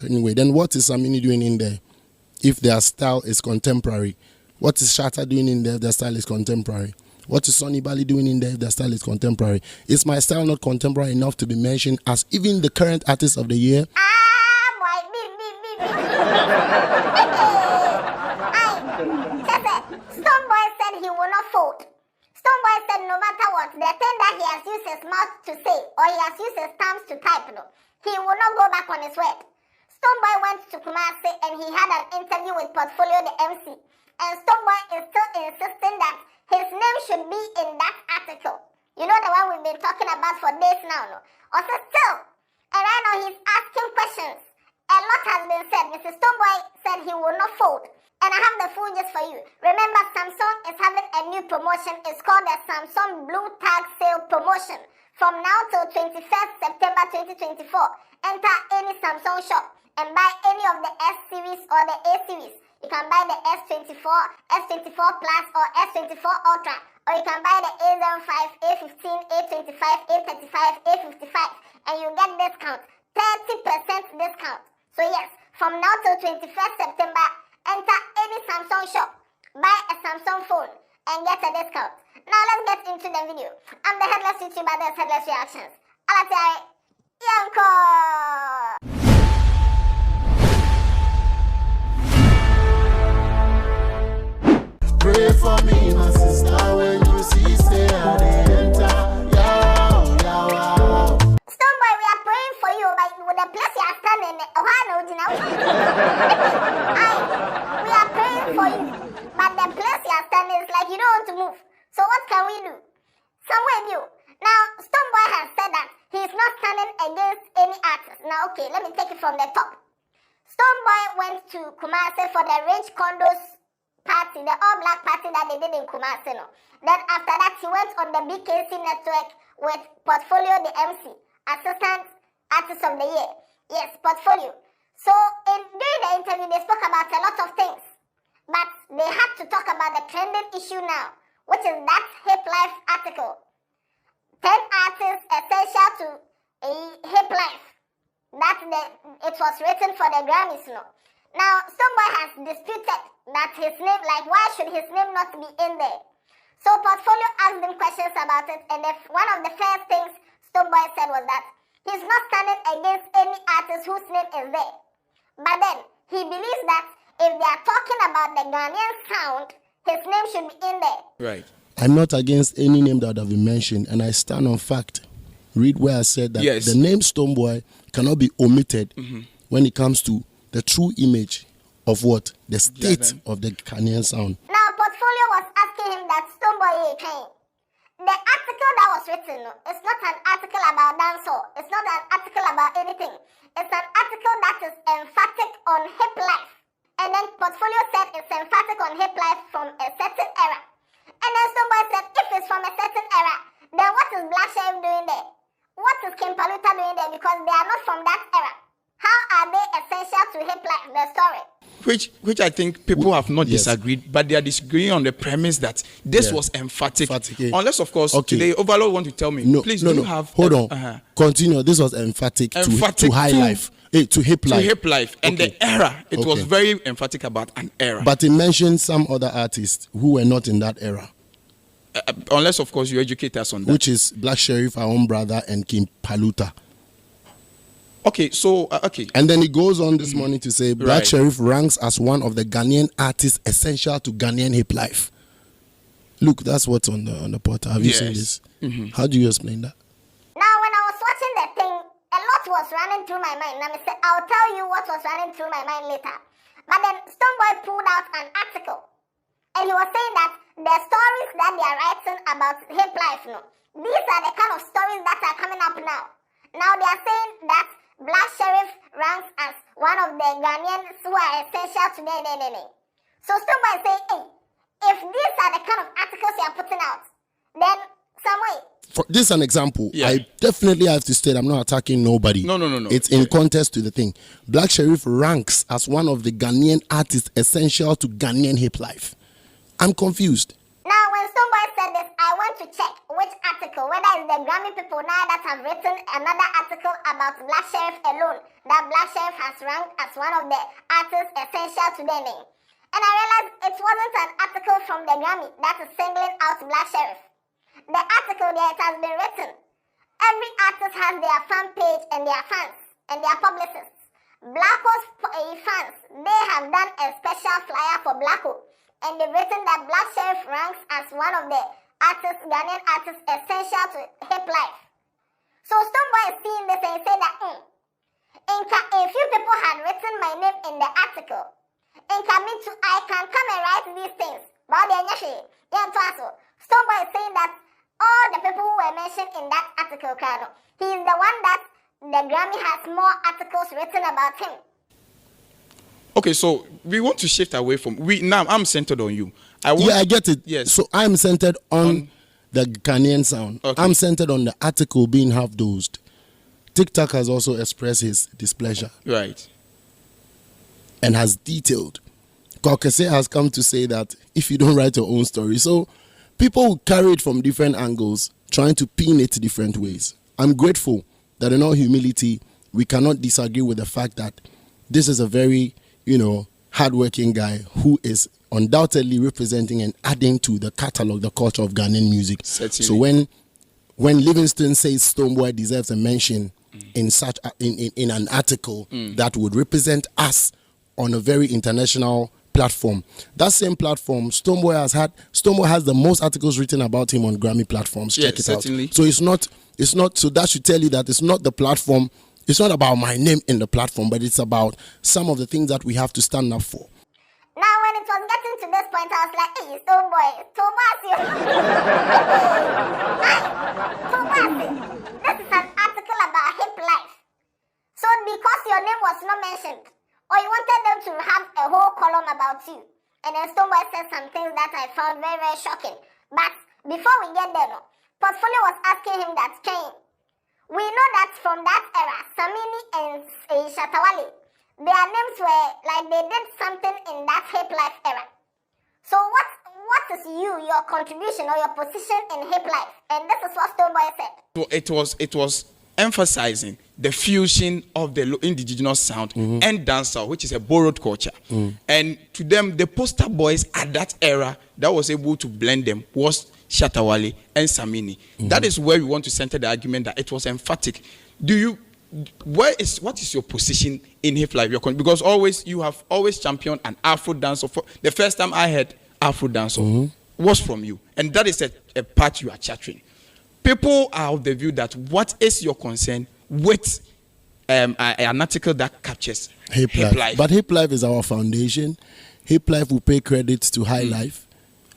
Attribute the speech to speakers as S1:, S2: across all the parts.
S1: Anyway, then what is Samini doing in there if their style is contemporary? What is Shatta doing in there if their style is contemporary? What is Sonny Bali doing in there if their style is contemporary? Is my style not contemporary enough to be mentioned as even the current artist of the year?
S2: Stonebwoy said he will not fold. Stonebwoy said no matter what, the thing that he has used his mouth to say or he has used his thumbs to type, he will not go back on his word. Stonebwoy went to Kumasi and he had an interview with Portfolio, the MC. And Stonebwoy is still insisting that his name should be in that article. You know the one we've been talking about for days now, Also still. And right now he's asking questions. A lot has been said. Mr. Stonebwoy said he will not fold. And I have the full gist for you. Remember, Samsung is having a new promotion. It's called the Samsung Blue Tag Sale Promotion. From now till 21st September 2024. Enter any Samsung shop and buy any of the S series or the A series. You can buy the S24, S24 Plus or S24 Ultra. Or you can buy the A05, A15, A25, A35, A55. And you get discount. 30% discount. So yes, from now till 21st September, enter any Samsung shop, buy a Samsung phone, and get a discount. Now let's get into the video. I'm the Headless YouTuber, there's Headless Reactions. Alatai, Yanko!
S1: Pray for me, my sister, when you see, say I enter.
S2: Stonebwoy, we are praying for you, but with the place you are standing, we are praying for you, but the place you are standing is like you don't want to move. So what can we do? Somewhere new. Now, Stonebwoy has said that he is not standing against any artist. Now, okay, let me take it from the top. Stonebwoy went to Kumasi for the Rich Condos party, the all-black party that they did in Kumasi. Then after that, he went on the BKC Network with Portfolio, the MC, Assistant Artist of the Year. Yes, Portfolio. So, during the interview, they spoke about a lot of things. But they had to talk about the trending issue now, which is that Hip Life article. 10 artists essential to a hip life. It was written for the Grammys. Now, Stonebwoy has disputed that his name, like why should his name not be in there? So Portfolio asked him questions about it, and one of the first things Stonebwoy said was that he's not standing against any artist whose name is there. But then, he believes that if they are talking about the Ghanaian sound, his name should be in there.
S1: Right. I'm not against any name that would have been mentioned, and I stand on fact. Read where I said that the name Stonebwoy cannot be omitted when it comes to the true image of what? The state of the Ghanaian sound.
S2: Now, Portfolio was asking him that Stonebwoy came. The article that was written, it's not an article about dancehall. It's not an article about anything. It's an article that is emphatic on hip life. And then Portfolio said it's emphatic on hip life from a certain era. And then Stonebwoy said if it's from a certain era, then what is Black Sheriff doing there? What is King Paluta doing there? Because they are not from that era. How are they essential to hip life, the story?
S3: Which I think people have not disagreed, but they are disagreeing on the premise that this was emphatic. Unless, of course, today Overlord want to tell me, please do you have...
S1: Hold on. Continue. This was emphatic to high life. To hip life.
S3: To hip life. And the era, it was very emphatic about an era.
S1: But he mentioned some other artists who were not in that era.
S3: Unless, of course, you educate us on that.
S1: Which is Black Sheriff, our own brother, and King Paluta.
S3: Okay, so,
S1: And then he goes on this morning to say, Black Sheriff ranks as one of the Ghanaian artists essential to Ghanaian hip life. Look, that's what's on the portal. Have you seen this? How do you explain that?
S2: Now, when I was watching the thing, a lot was running through my mind. Now, I'll tell you what was running through my mind later. But then Stonebwoy pulled out an article. And he was saying that the stories that they are writing about hip life, these are the kind of stories that are coming up now. Now, they are saying that Black Sheriff ranks as one of the Ghanaians who are essential to them. So Stonebwoy is saying, hey, if these are the kind of articles you are putting out, then some way.
S1: This is an example. I definitely have to state I'm not attacking nobody.
S3: No.
S1: It's in context to the thing. Black Sheriff ranks as one of the Ghanaian artists essential to Ghanaian hip life. I'm confused.
S2: Now, when Stonebwoy said said this, I went to check which article, whether it's the Grammy people now that have written another article about Black Sheriff alone, that Black Sheriff has ranked as one of the artists essential to their name. And I realized it wasn't an article from the Grammy that is singling out Black Sheriff. The article there, it has been written. Every artist has their fan page and their fans and their publicists. Blacko's fans, they have done a special flyer for Blacko, and they've written that Black Sheriff ranks as one of the artists, Ghanaian artists, essential to hip life. So Stonebwoy is seeing this and he said that a few people had written my name in the article. I can come and write these things. Stonebwoy is saying that all the people who were mentioned in that article, he is the one that the Grammy has more articles written about him.
S3: Okay, so we want to shift away from now. I'm centered on you.
S1: I get it.
S3: Yes.
S1: So I'm centered on the Ghanaian sound. Okay. I'm centered on the article being half dosed. TikTok has also expressed his displeasure.
S3: Right.
S1: And has detailed. Kokese has come to say that if you don't write your own story, so people carry it from different angles, trying to pin it different ways. I'm grateful that in all humility, we cannot disagree with the fact that this is a very, hardworking guy who is undoubtedly representing and adding to the catalog, the culture of Ghanaian music.
S3: Certainly.
S1: So when Livingston says Stonebwoy deserves a mention in such in an article that would represent us on a very international platform, that same platform Stonebwoy has the most articles written about him on Grammy platforms. Check it
S3: certainly.
S1: out. So it's not. So that should tell you that it's not the platform. It's not about my name in the platform, but it's about some of the things that we have to stand up for.
S2: Now, when it was getting to this point, I was like, hey, Stonebwoy, this is an article about hip life. So because your name was not mentioned, or you wanted them to have a whole column about you, and then Stonebwoy said some things that I found very, very shocking. But before we get there, Portfolio was asking him that, we know that from that era, Samini and Shatta Wale, their names were like they did something in that hip life era. So what is your contribution or your position in hip life? And this is what Stonebwoy said.
S3: So it was emphasizing the fusion of the indigenous sound and dancehall, which is a borrowed culture. And to them, the poster boys at that era that was able to blend them was Shatta Wale and Samini. That is where we want to center the argument that it was emphatic. What is your position in hip life? Because you have always championed an Afro dancer. The first time I heard Afro dancer was from you, and that is a part you are chattering. People are of the view that what is your concern with an article that captures hip life?
S1: But hip life is our foundation. Hip life will pay credit to high life.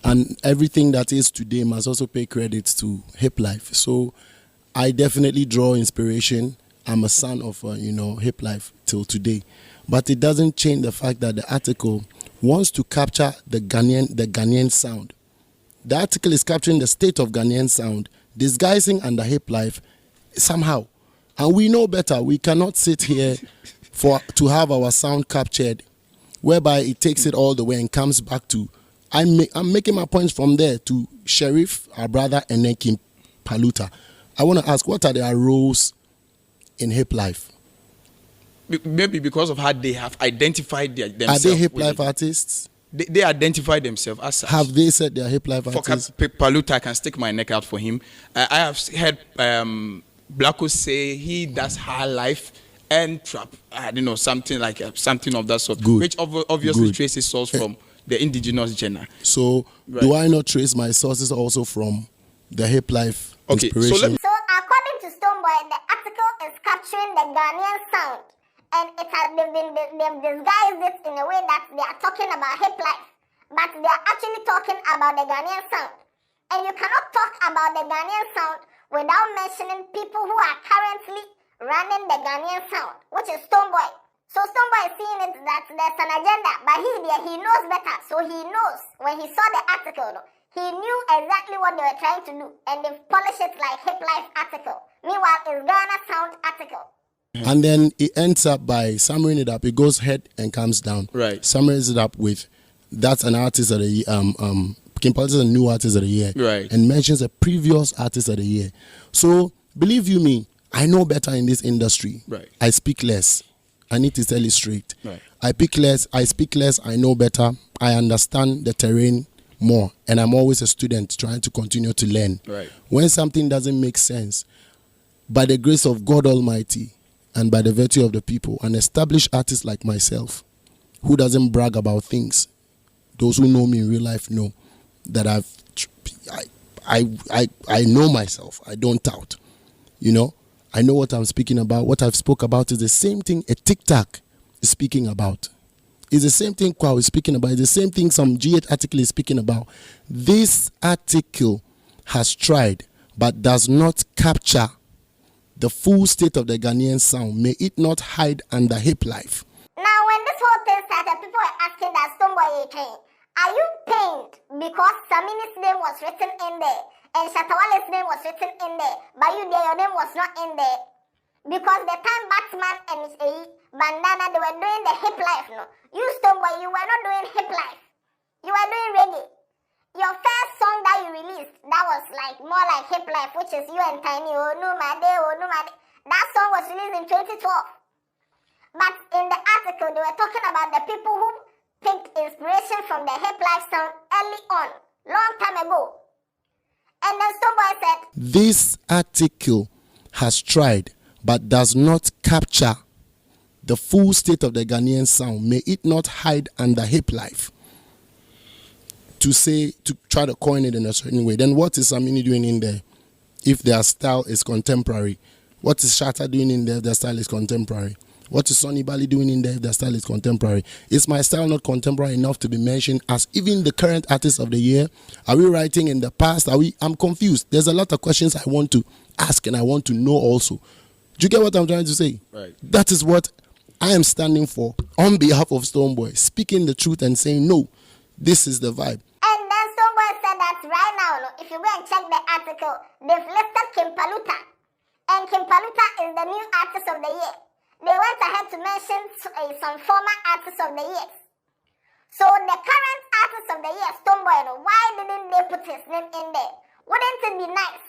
S1: And everything that is today must also pay credit to hip life. So I definitely draw inspiration. I'm a son of, hip life till today. But it doesn't change the fact that the article wants to capture the Ghanaian sound. The article is capturing the state of Ghanaian sound, disguising under hip life somehow. And we know better. We cannot sit here to have our sound captured, whereby it takes it all the way and comes back to I'm making my points from there to Sheriff, our brother, and then King Paluta. I want to ask, what are their roles in hip life?
S3: Maybe because of how they have identified themselves.
S1: Are they hip life artists?
S3: They identify themselves as such.
S1: Have they said they're hip life artists?
S3: For Paluta, I can stick my neck out for him. I have heard Blacko say he does high life and trap. I don't know, something like something of that sort.
S1: Good.
S3: Which obviously traces source from the indigenous genre.
S1: So, do I not trace my sources also from the hip life inspiration?
S2: So according to Stonebwoy, the article is capturing the Ghanaian sound, and they've disguised it in a way that they are talking about hip life, but they are actually talking about the Ghanaian sound. And you cannot talk about the Ghanaian sound without mentioning people who are currently running the Ghanaian sound, which is Stonebwoy. So Stonebwoy is seeing it that there's an agenda, but he knows better. So he knows when he saw the article, he knew exactly what they were trying to do, and they've polished it like hip life article. Meanwhile, it's Ghana sound article.
S1: And then it ends up by summing it up. It goes head and comes down.
S3: Right.
S1: Summaries it up with that's an artist that Kim Paletta is a new artist of the year,
S3: Right.
S1: and mentions a previous artist of the year. So believe you me, I know better in this industry.
S3: Right.
S1: I speak less. I need to tell you straight.
S3: Right.
S1: I speak less. I know better. I understand the terrain more, and I'm always a student trying to continue to learn.
S3: Right.
S1: When something doesn't make sense, by the grace of God Almighty and by the virtue of the people, an established artist like myself, who doesn't brag about things, those who know me in real life know that I know myself. I don't doubt. You know, I know what I'm speaking about. What I've spoke about is the same thing a TikTok is speaking about. It's the same thing Kwa is speaking about. It's the same thing some G8 article is speaking about. This article has tried but does not capture the full state of the Ghanaian sound. May it not hide under hip life.
S2: Now, when this whole thing started, people were asking that Stonebwoy is trained. Are you pained because Samini's name was written in there and Shatta Wale's name was written in there, but you there, your name was not in there? Because the time Batman and Bandana, they were doing the hip life, no? You Stonebwoy, you were not doing hip life. You were doing reggae. Your first song that you released, that was like more like hip life, which is you and Tiny, oh no my day, oh no my day. That song was released in 2012. But in the article, they were talking about the people who picked inspiration from the hip life sound early on, long time ago. And then Stonebwoy said,
S1: this article has tried but does not capture the full state of the Ghanaian sound. May it not hide under hip life. To try to coin it in a certain way. Then what is Samini doing in there if their style is contemporary? What is Shatta doing in there if their style is contemporary? What is Sonny Bali doing in there if their style is contemporary? Is my style not contemporary enough to be mentioned as even the current artist of the year? Are we writing in the past? I'm confused. There's a lot of questions I want to ask and I want to know also. Do you get what I'm trying to say?
S3: Right.
S1: That is what I am standing for on behalf of Stonebwoy, speaking the truth and saying, no, this is the vibe.
S2: and then Stonebwoy said that right now, no, if you go and check the article, they've listed Kim Paletta. And Kim Paletta is the new artist of the year. They went ahead to mention some former artists of the year. So the current artist of the year, Stonebwoy, no, why didn't they put his name in there? Wouldn't it be nice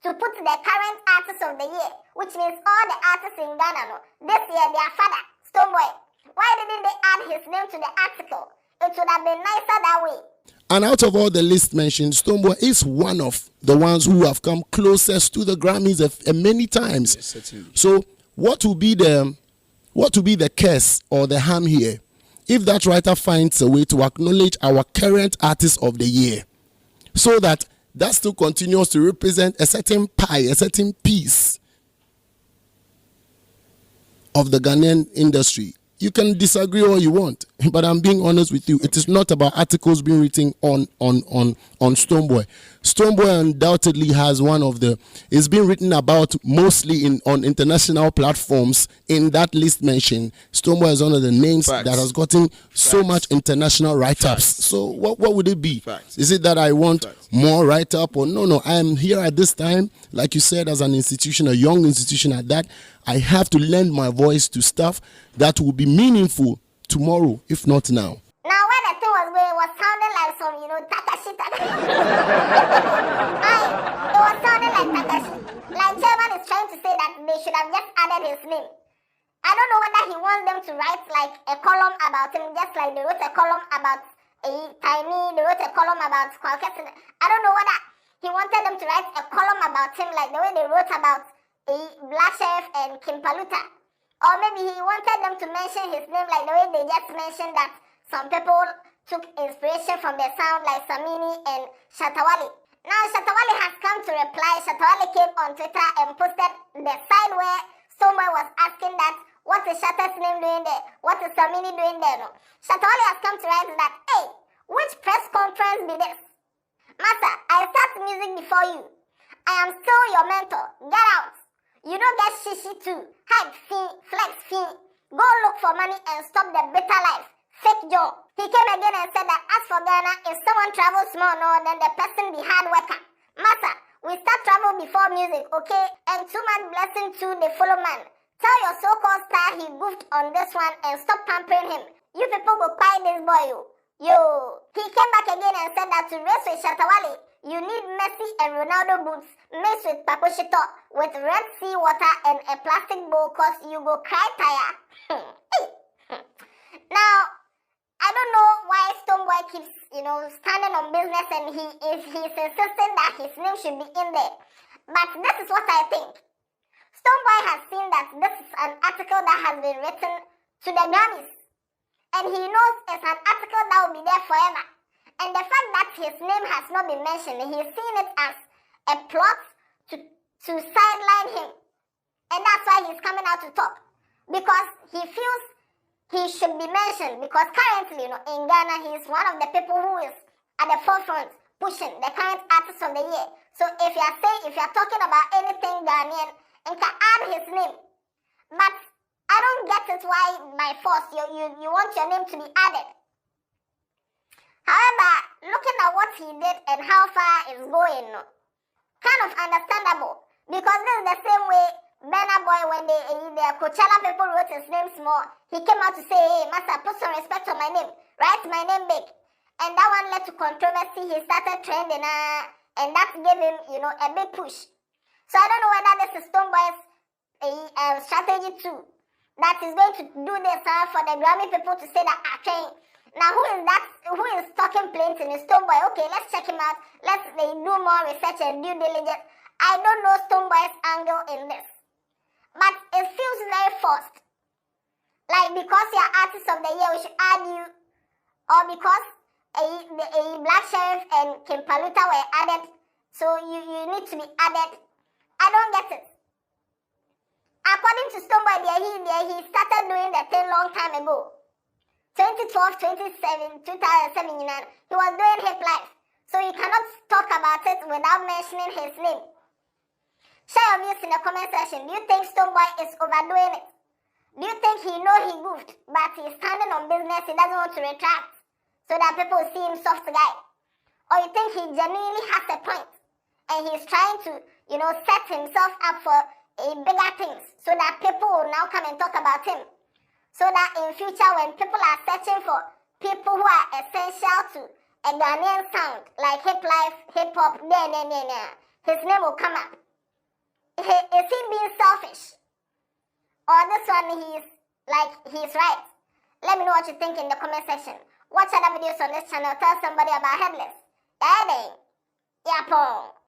S2: to put the current artist of the year, which means all the artists in Ghana, no, this year, their father, Stonebwoy? Why didn't they add his name to the article? It would have been nicer that way.
S1: And out of all the list mentioned, Stonebwoy is one of the ones who have come closest to the Grammys many times.
S3: Yes, certainly.
S1: So what will be the curse or the harm here if that writer finds a way to acknowledge our current artist of the year, so that still continues to represent a certain pie, a certain piece of the Ghanaian industry? You can disagree all you want, but I'm being honest with you. It is not about articles being written on Stonebwoy. Stonebwoy undoubtedly has it's been written about mostly on international platforms. In that list mentioned, Stonebwoy is one of the names
S3: Facts.
S1: that has gotten so
S3: Facts.
S1: much international write-ups.
S3: Facts.
S1: So what would it be?
S3: Facts.
S1: Is it that I want
S3: Facts.
S1: more write-up or no? I am here at this time, like you said, as an institution, a young institution at that. I have to lend my voice to stuff that will be meaningful tomorrow, if not now.
S2: Now, when the thing was going, it was sounding like some, Takashi. It was sounding like Takashi. Like Chairman is trying to say that they should have just added his name. I don't know whether he wants them to write like a column about him, just like they wrote a column about Tiny, they wrote a column about Kwakesi. I don't know whether he wanted them to write a column about him like the way they wrote about Black Chef and Kim Paletta. Or maybe he wanted them to mention his name like the way they just mentioned that some people took inspiration from the sound like Samini and Shatta Wale. Now Shatta Wale has come to reply. Shatta Wale came on Twitter and posted the side where someone was asking that, what is Shatta's name doing there? What is Samini doing there? No. Shatta Wale has come to write that, hey, which press conference be this? Master, I start music before you. I am still your mentor. Get out. You don't get shishi too. Hype fee, flex fee. Go look for money and stop the bitter life. Fake job. He came again and said that as for Ghana, if someone travels small, no, then the person be hard worker. Master, we start travel before music, okay? And too much blessing to the follow man. Tell your so-called star he goofed on this one and stop pampering him. You people go buy this boy, you. He came back again and said that to race with Shatta Wale, you need Messi and Ronaldo boots mixed with Paposhito with Red Sea water and a plastic bowl cause you go cry tire. Now, I don't know why Stonebwoy keeps, standing on business and he's insisting that his name should be in there. But this is what I think. Stonebwoy has seen that this is an article that has been written to the Grammys. And he knows it's an article that will be there forever. And the fact that his name has not been mentioned, he's seen it as a plot to sideline him. And that's why he's coming out to talk. Because he feels he should be mentioned. Because currently, in Ghana, he is one of the people who is at the forefront pushing the current artist of the year. So if you're talking about anything Ghanaian, and can add his name. But I don't get it why by force you want your name to be added. However, looking at what he did and how far it's going, kind of understandable. Because this is the same way Burna Boy, when the Coachella people wrote his name small, he came out to say, hey, Master, put some respect on my name. Write my name big. And that one led to controversy. He started trending, and that gave him, a big push. So I don't know whether this is Stonebwoy's strategy too. That is going to do this for the Grammy people to say that, okay, now who is talking plain to me? Stonebwoy, okay, let's check him out. Let's do more research and due diligence. I don't know Stonebwoy's angle in this. But it feels very forced. Like because you're artist of the year, we should add you. Or because a Black Sheriff and Kim Paluta were added, so you need to be added. I don't get it. According to Stonebwoy, he started doing the thing long time ago. 2012, 2007, he was doing hip life. So you cannot talk about it without mentioning his name. Share your views in the comment section. Do you think Stonebwoy is overdoing it? Do you think he know he goofed, but he's standing on business, he doesn't want to retract, so that people see him soft guy? Or you think he genuinely has a point, and he's trying to, set himself up for bigger things, so that people will now come and talk about him? So that in future, when people are searching for people who are essential to a Ghanaian sound, like hip life, hip hop, his name will come up. Is he being selfish? Or this one, he's right? Let me know what you think in the comment section. Watch other videos on this channel. Tell somebody about Headless. Yeah,